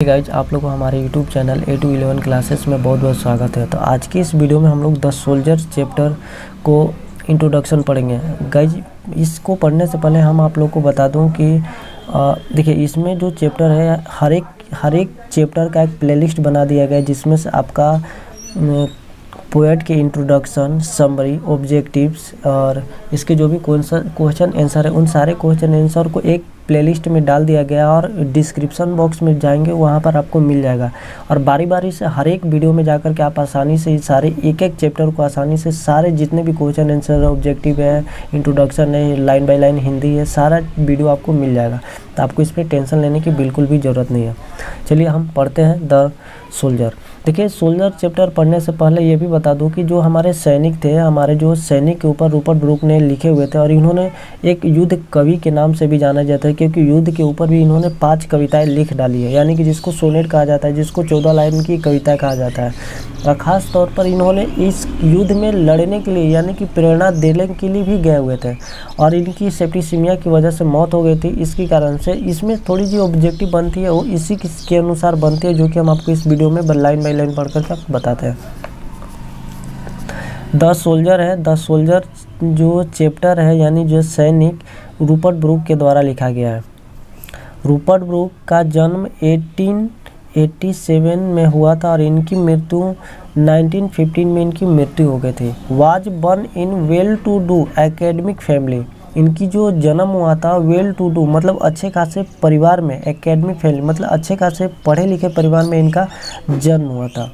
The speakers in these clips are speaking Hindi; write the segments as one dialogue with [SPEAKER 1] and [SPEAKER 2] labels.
[SPEAKER 1] गाइज, आप लोगों को हमारे YouTube channel A to 11 classes में बहुत बहुत स्वागत है। तो आज की इस वीडियो में हम लोग द सोल्जर चैप्टर को इंट्रोडक्शन पढ़ेंगे। गाइज, इसको पढ़ने से पहले हम आप लोग को बता दूं कि देखिए, इसमें जो चैप्टर है हर एक चैप्टर का एक प्लेलिस्ट बना दिया गया है, जिसमें से आपका पोएट के इंट्रोडक्शन, समरी, ऑब्जेक्टिव्स और इसके जो भी क्वेश्चन आंसर है, उन सारे क्वेश्चन आंसर को एक प्लेलिस्ट में डाल दिया गया और डिस्क्रिप्शन बॉक्स में जाएंगे, वहाँ पर आपको मिल जाएगा। और बारी बारी से हर एक वीडियो में जाकर के आप आसानी से सारे एक चैप्टर को आसानी से सारे जितने भी क्वेश्चन आंसर, ऑब्जेक्टिव है, इंट्रोडक्शन है, लाइन बाय लाइन हिंदी है, सारा वीडियो आपको मिल जाएगा। तो आपको इस पर टेंशन लेने की बिल्कुल भी ज़रूरत नहीं है। चलिए हम पढ़ते हैं द सोल्जर। देखिए, सोल्जर चैप्टर पढ़ने से पहले ये भी बता दूं कि जो हमारे सैनिक थे, हमारे जो सैनिक के ऊपर रूपर्ट ब्रूक ने लिखे हुए थे, और इन्होंने एक युद्ध कवि के नाम से भी जाना जाता है, क्योंकि युद्ध के ऊपर भी इन्होंने 5 कविताएं लिख डाली है, यानी कि जिसको सोनेट कहा जाता है, जिसको 14 लाइन की कविता कहा जाता है। और ख़ास तौर पर इन्होंने इस युद्ध में लड़ने के लिए, यानी कि प्रेरणा देने के लिए भी गए हुए थे, और इनकी सेप्टिसिमिया की वजह से मौत हो गई थी। इसके कारण से इसमें थोड़ी जी ऑब्जेक्टिव बनती है, वो इसी के अनुसार बनती है, जो कि हम आपको इस वीडियो में लाइन बाय लाइन पढ़ कर बताते हैं। द सोल्जर है, द सोल्जर जो चैप्टर है, यानी जो सैनिक, रूपर्ट ब्रूक के द्वारा लिखा गया है। रूपर्ट ब्रूक का जन्म 1887 में हुआ था और इनकी मृत्यु 1915 में इनकी मृत्यु हो गई थी। Was born in well to do academic family. इनकी जो जन्म हुआ था वेल टू डू मतलब अच्छे खासे परिवार में, एकेडमिक फैमिली मतलब अच्छे खासे पढ़े लिखे परिवार में इनका जन्म हुआ था।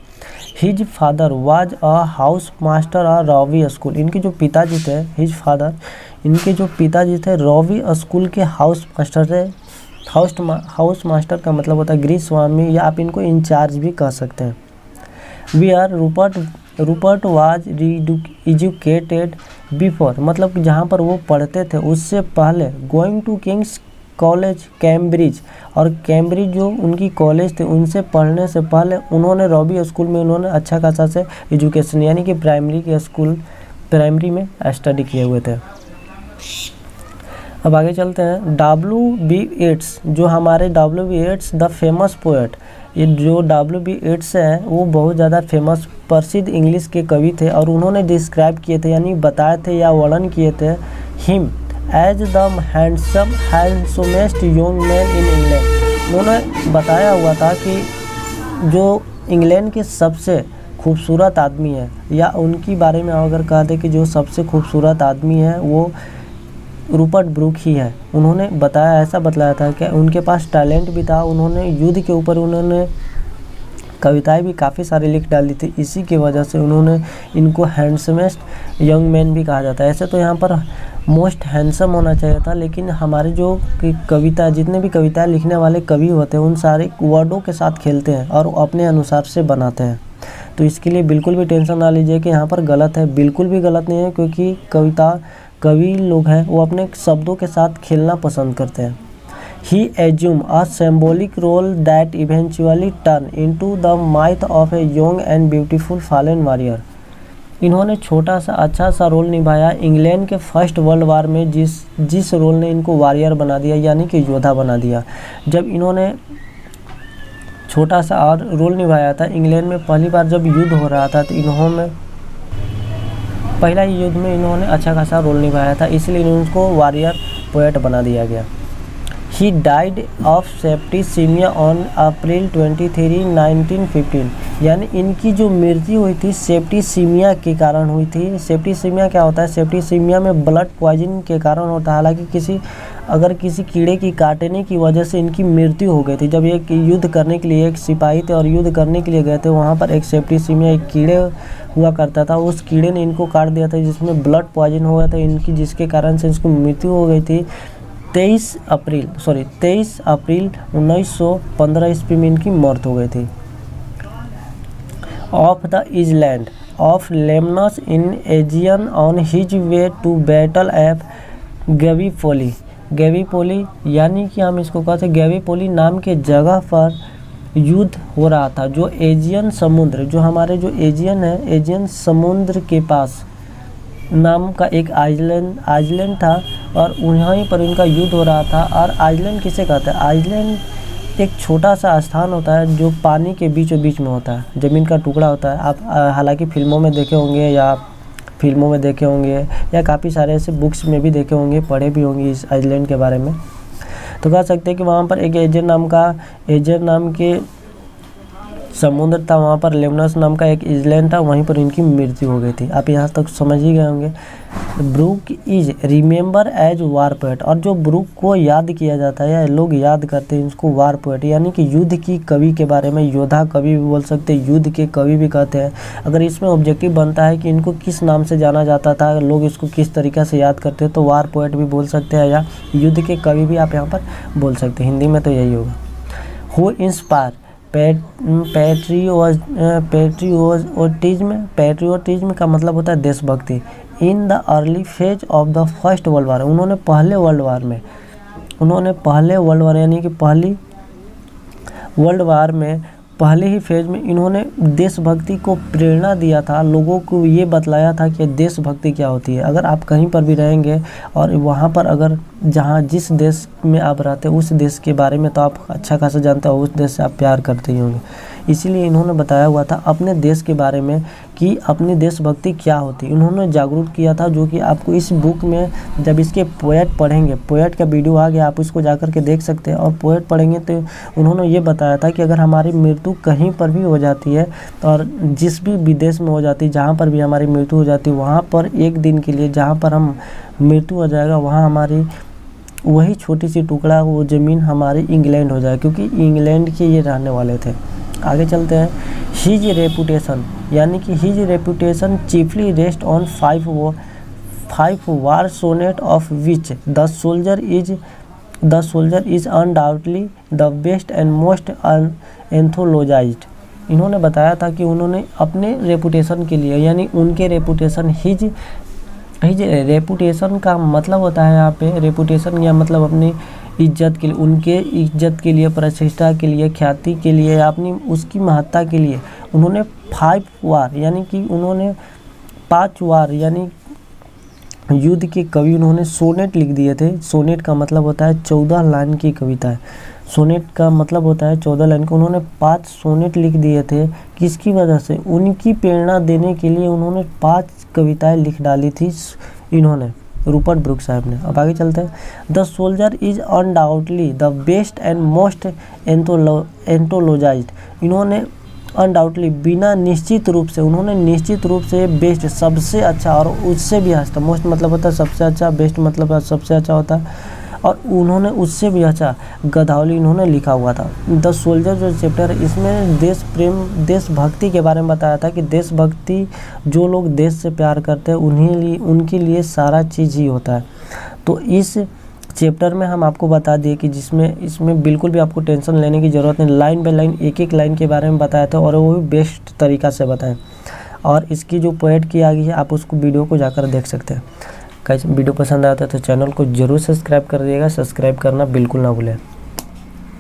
[SPEAKER 1] His father was a house master और रॉवी स्कूल। इनके जो पिताजी थे, हिज फादर, इनके जो पिताजी थे रॉवी स्कूल के हाउस मास्टर थे। हाउस मास्टर का मतलब होता है गृह स्वामी, या आप इनको इंचार्ज भी कह सकते हैं। रूपर्ट वाज एजुकेटेड बिफोर, मतलब कि जहाँ पर वो पढ़ते थे उससे पहले, going to King's College Cambridge, और कैम्ब्रिज जो उनकी कॉलेज थे उनसे पढ़ने से पहले उन्होंने रॉबी स्कूल में उन्होंने अच्छा खासा से एजुकेशन, यानी कि प्राइमरी में स्टडी किए हुए थे। अब आगे चलते हैं। W.B. येट्स, जो हमारे W.B. येट्स द फेमस पोएट, ये जो W.B. येट्स है वो बहुत ज़्यादा फेमस प्रसिद्ध इंग्लिश के कवि थे, और उन्होंने डिस्क्राइब किए थे, यानी बताए थे या वर्णन किए थे, him as the handsomest young man in England. उन्होंने बताया हुआ था कि जो इंग्लैंड के सबसे खूबसूरत आदमी है, या उनके बारे में अगर कहा दे कि जो सबसे खूबसूरत आदमी है वो रूपर्ट ब्रूक ही है। उन्होंने बताया, ऐसा बतलाया था कि उनके पास टैलेंट भी था, उन्होंने युद्ध के ऊपर उन्होंने कविताएं भी काफ़ी सारी लिख डाली थी। इसी की वजह से उन्होंने इनको हैंडसमेस्ट यंग मैन भी कहा जाता है। ऐसे तो यहाँ पर मोस्ट हैंडसम होना चाहिए था, लेकिन हमारे जो कविता, जितने भी कविताएं लिखने वाले कवि होते हैं, उन सारे वर्डों के साथ खेलते हैं और अपने अनुसार से बनाते हैं। तो इसके लिए बिल्कुल भी टेंशन ना लीजिए कि यहाँ पर गलत है, बिल्कुल भी गलत नहीं है, क्योंकि कवि लोग हैं वो अपने शब्दों के साथ खेलना पसंद करते हैं। He assumed a symbolic role that eventually turned into the myth of a young and beautiful fallen warrior. इन्होंने छोटा सा अच्छा सा रोल निभाया इंग्लैंड के फर्स्ट वर्ल्ड वार में, जिस रोल ने इनको वॉरियर बना दिया, यानी कि योद्धा बना दिया। जब इन्होंने छोटा सा और रोल निभाया था इंग्लैंड में, पहली बार जब युद्ध हो रहा था, तो इन्होंने पहला ही युद्ध में इन्होंने अच्छा खासा रोल निभाया था, इसलिए उनको वॉरियर पोएट बना दिया गया। He died of septicaemia on April 23, 1915, यानी इनकी जो मृत्यु हुई थी सेप्टिसिमिया के कारण हुई थी। सेप्टिसिमिया क्या होता है? सेप्टिसिमिया में ब्लड पॉइजन के कारण होता है। हालांकि अगर किसी कीड़े की काटने की वजह से इनकी मृत्यु हो गई थी। जब एक युद्ध करने के लिए, एक सिपाही थे और युद्ध करने के लिए गए थे, वहाँ पर एक सेप्टिसिमिया, एक कीड़े हुआ करता था, उस कीड़े ने इनको काट दिया था, जिसमें ब्लड पॉइजन हुआ था इनकी, जिसके कारण से इसकी मृत्यु हो गई थी। 23 अप्रैल 1915 ईस्वी में इनकी मौत हो गई थी। Of the island of Lemnos in Aegean on his way to battle of Gallipoli, यानी कि हम इसको कहते हैं गैवीपोली नाम के जगह पर युद्ध हो रहा था। जो एजियन समुद्र, जो हमारे जो एजियन है, एजियन समुद्र के पास नाम का एक आइलैंड था, और वहीं पर इनका युद्ध हो रहा था। और आइलैंड किसे कहते हैं? आइलैंड एक छोटा सा स्थान होता है जो पानी के बीचों बीच में होता है, ज़मीन का टुकड़ा होता है। आप हालांकि फिल्मों में देखे होंगे या काफ़ी सारे ऐसे बुक्स में भी देखे होंगे, पढ़े भी होंगे इस आइलैंड के बारे में। तो कह सकते हैं कि वहाँ पर एक एजर नाम के समुद्र था, वहाँ पर लेमनस नाम का एक आइलैंड था, वहीं पर इनकी मृत्यु हो गई थी। आप यहाँ तक समझ ही गए होंगे। Brooke is remember as war poet, और जो ब्रूक को याद किया जाता है या लोग याद करते हैं इसको वार पोएट, यानी कि युद्ध की कवि के बारे में, योद्धा कवि भी बोल सकते हैं, युद्ध के कवि भी कहते हैं। अगर इसमें ऑब्जेक्टिव बनता है कि इनको किस नाम से जाना जाता था, लोग इसको किस तरीक़े से याद करते हैं, तो वार पोएट भी बोल सकते हैं या युद्ध के कवि भी आप यहाँ पर बोल सकते हैं। हिंदी में तो यही होगा। हु इंस्पायर पैट्रियोटिज्म का मतलब होता है देशभक्ति। In the early phase of the first world war, उन्होंने पहले वर्ल्ड वार यानी कि पहली वर्ल्ड वार में पहले ही फेज में इन्होंने देशभक्ति को प्रेरणा दिया था, लोगों को ये बतलाया था कि देशभक्ति क्या होती है। अगर आप कहीं पर भी रहेंगे और वहाँ पर अगर जिस देश में आप रहते हैं उस देश के बारे में तो आप अच्छा खासा जानते हो, उस देश से आप प्यार करते ही होंगे। इसीलिए इन्होंने बताया हुआ था अपने देश के बारे में कि अपनी देशभक्ति क्या होती है, उन्होंने जागरूक किया था, जो कि आपको इस बुक में जब इसके पोएट पढ़ेंगे, पोएट का वीडियो आ गया, आप इसको जाकर के देख सकते हैं, और पोएट पढ़ेंगे तो उन्होंने ये बताया था कि अगर हमारी मृत्यु कहीं पर भी हो जाती है और जिस भी विदेश में हो जाती है, जहाँ पर भी हमारी मृत्यु हो जाती है, वहाँ पर एक दिन के लिए जहाँ पर हम मृत्यु हो जाएगा, वहाँ हमारी वही छोटी सी टुकड़ा, वो ज़मीन हमारी इंग्लैंड हो जाए, क्योंकि इंग्लैंड के ये रहने वाले थे। आगे चलते हैं। हिज रेपुटेशन, यानी कि his reputation chiefly rest on five war sonnet of which the soldier is undoubtedly the best and most anthologized. इन्होंने बताया था कि उन्होंने अपने रेपुटेशन के लिए, यानी उनके रेपुटेशन, हिज रेपुटेशन का मतलब होता है यहाँ पे रेपुटेशन या मतलब अपनी इज्जत के लिए, उनके इज्जत के लिए, प्रतिष्ठा के लिए, ख्याति के लिए, अपनी उसकी महत्ता के लिए उन्होंने 5 वार यानी कि उन्होंने 5 वार यानी युद्ध के कवि उन्होंने सोनेट लिख दिए थे। सोनेट का मतलब होता है 14 लाइन की कविता है। सोनेट का मतलब होता है 14 लाइन का। उन्होंने 5 सोनेट लिख दिए थे। किसकी वजह से? उनकी प्रेरणा देने के लिए उन्होंने 5 कविताएं लिख डाली थी इन्होंने, रूपर्ट ब्रूक साहब ने। अब आगे चलते हैं। The soldier is undoubtedly the best and most anthologized. इन्होंने अनडाउटली बिना निश्चित रूप से, उन्होंने निश्चित रूप से बेस्ट सबसे अच्छा और उससे भी अच्छा, मोस्ट मतलब होता है सबसे अच्छा, बेस्ट मतलब सबसे अच्छा होता है, और उन्होंने उससे भी अच्छा गद्यावली इन्होंने लिखा हुआ था। द सोल्जर जो चैप्टर है इसमें देश प्रेम, देशभक्ति के बारे में बताया था कि देशभक्ति, जो लोग देश से प्यार करते हैं उनके लिए सारा चीज़ ही होता है। तो इस चैप्टर में हम आपको बता दिए कि इसमें बिल्कुल भी आपको टेंशन लेने की ज़रूरत नहीं। लाइन बाय लाइन एक एक लाइन के बारे में बताया था और वो भी बेस्ट तरीक़ा से बताएं। और इसकी जो पोएट की आ गई है आप उसको वीडियो को जाकर देख सकते हैं। कैसे वीडियो पसंद आता है तो चैनल को ज़रूर सब्सक्राइब कर दिएगा, सब्सक्राइब करना बिल्कुल ना भूलें।